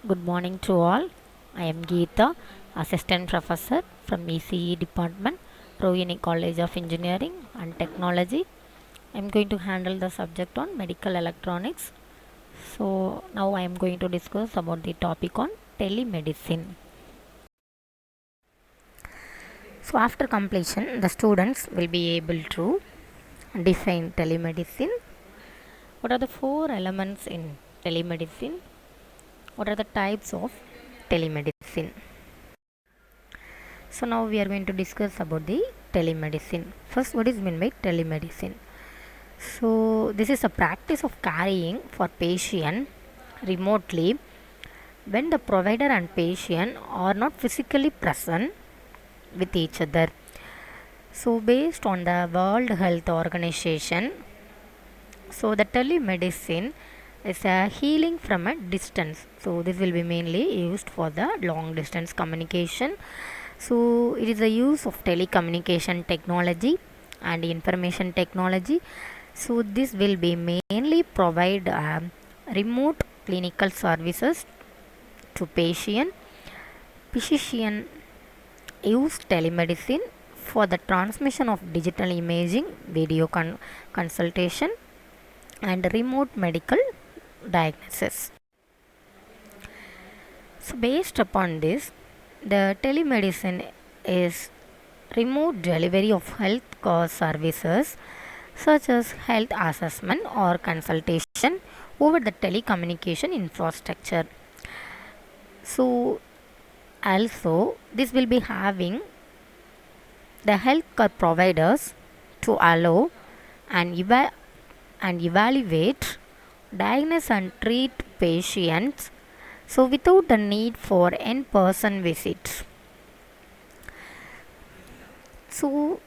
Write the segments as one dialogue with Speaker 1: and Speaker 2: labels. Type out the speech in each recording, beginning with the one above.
Speaker 1: Good morning to all. I am Geeta, Assistant Professor from ECE Department, Rohini College of Engineering and Technology. I am going to handle the subject on medical electronics. So now I am going to discuss about the topic on telemedicine. So after completion, the students will be able to define telemedicine. What are the four elements in telemedicine? What are the types of telemedicine? So now we are going to discuss about the telemedicine. First, what is meant by telemedicine? So this is a practice of carrying for patient remotely when the provider and patient are not physically present with each other. So based on the World Health Organization, so the telemedicine is a healing from a distance. So this will be mainly used for the long distance communication. So it is the use of telecommunication technology and information technology. So this will be mainly provide remote clinical services to patient. Physician use telemedicine for the transmission of digital imaging, video consultation, and remote medical diagnosis. So based upon this, the telemedicine is remote delivery of health care services such as health assessment or consultation over the telecommunication infrastructure. So also this will be having the healthcare providers to allow and evaluate, diagnose and treat patients so without the need for in-person visits. So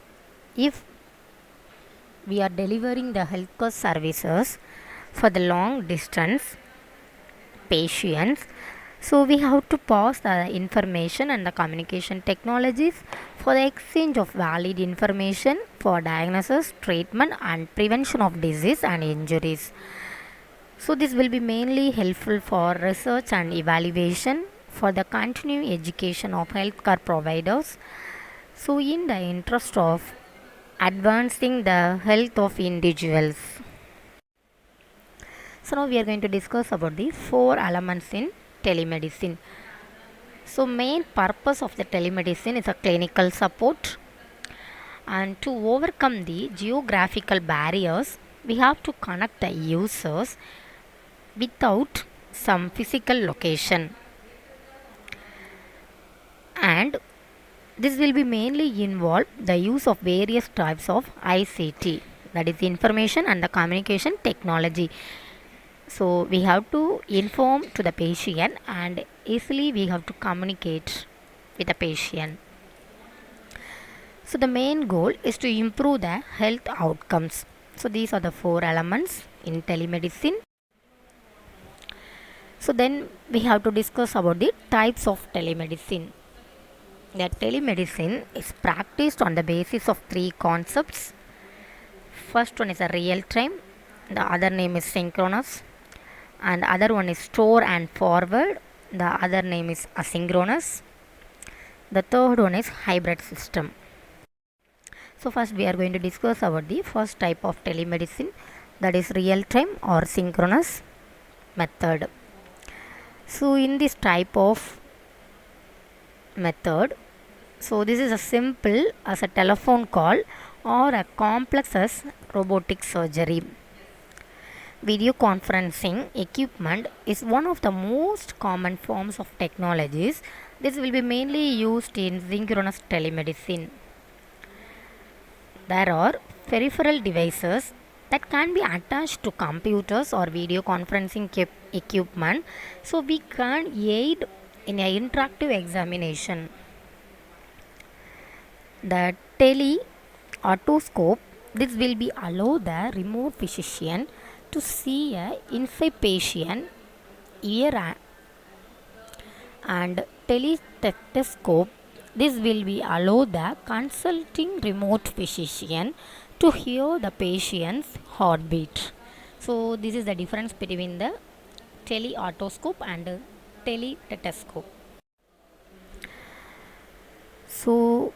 Speaker 1: if we are delivering the healthcare services for the long distance patients, so we have to pass the information and the communication technologies for the exchange of valid information for diagnosis, treatment and prevention of disease and injuries. So this will be mainly helpful for research and evaluation for the continuing education of healthcare providers. So in the interest of advancing the health of individuals. So now we are going to discuss about the four elements in telemedicine. So main purpose of the telemedicine is a clinical support, and to overcome the geographical barriers we have to connect the users without some physical location, and this will be mainly involve the use of various types of ICT, that is information and the communication technology. So we have to inform to the patient and easily we have to communicate with the patient. So the main goal is to improve the health outcomes. So these are the four elements in telemedicine. So then we have to discuss about the types of telemedicine. The telemedicine is practiced on the basis of three concepts. First one is a real time, the other name is synchronous, and other one is store and forward, the other name is asynchronous, the third one is hybrid system. So first we are going to discuss about the first type of telemedicine, that is real time or synchronous method. So in this type of method, so this is a simple as a telephone call or a complex as robotic surgery. Video conferencing equipment is one of the most common forms of technologies. This will be mainly used in synchronous telemedicine. There are peripheral devices that can be attached to computers or video conferencing equipment, so we can aid in an interactive examination. The teleautoscope, this will be allow the remote physician to see a inside patient ear, and telestethoscope, this will be allow the consulting remote physician to hear the patient's heartbeat. So this is the difference between the teleautoscope and teletestoscope. So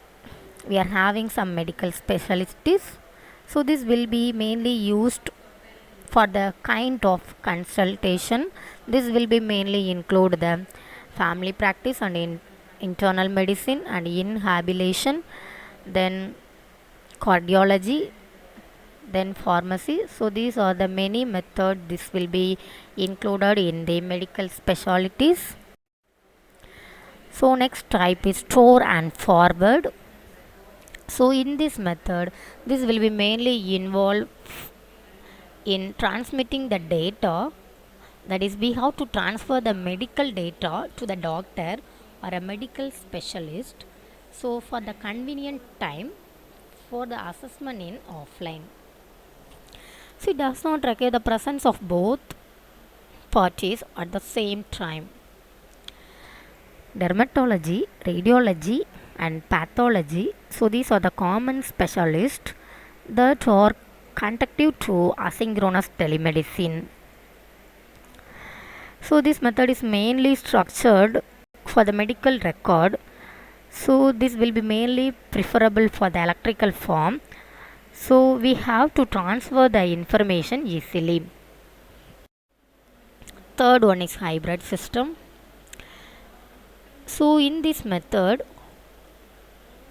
Speaker 1: we are having some medical specialties. So this will be mainly used for the kind of consultation. This will be mainly include the family practice and internal medicine and inhalation, then cardiology, then pharmacy. So these are the many methods this will be included in the medical specialties. So next type is store and forward. So in this method, this will be mainly involved in transmitting the data. That is, we have to transfer the medical data to the doctor or a medical specialist. So for the convenient time for the assessment in offline. So it does not require the presence of both parties at the same time. Dermatology, radiology, and pathology. So these are the common specialists that are conductive to asynchronous telemedicine. So this method is mainly structured for the medical record. So this will be mainly preferable for the electrical form. So we have to transfer the information easily. Third one is hybrid system. So in this method,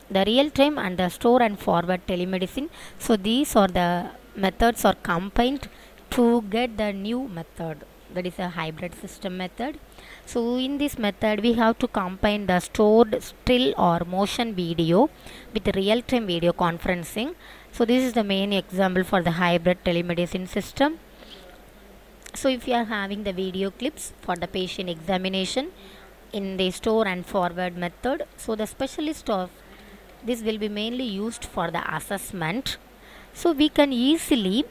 Speaker 1: the real time and the store and forward telemedicine. So these are the methods are combined to get the new method, that is a hybrid system method. So in this method we have to combine the stored still or motion video with real time video conferencing. So this is the main example for the hybrid telemedicine system. So if you are having the video clips for the patient examination in the store and forward method, so the specialist of this will be mainly used for the assessment. So we can easily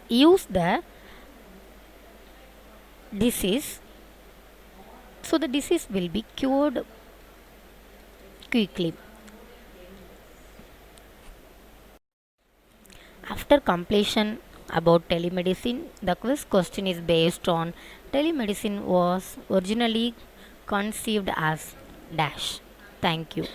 Speaker 1: use the disease. So the disease will be cured quickly. After completion about telemedicine, the quiz question is based on telemedicine was originally conceived as dash. Thank you.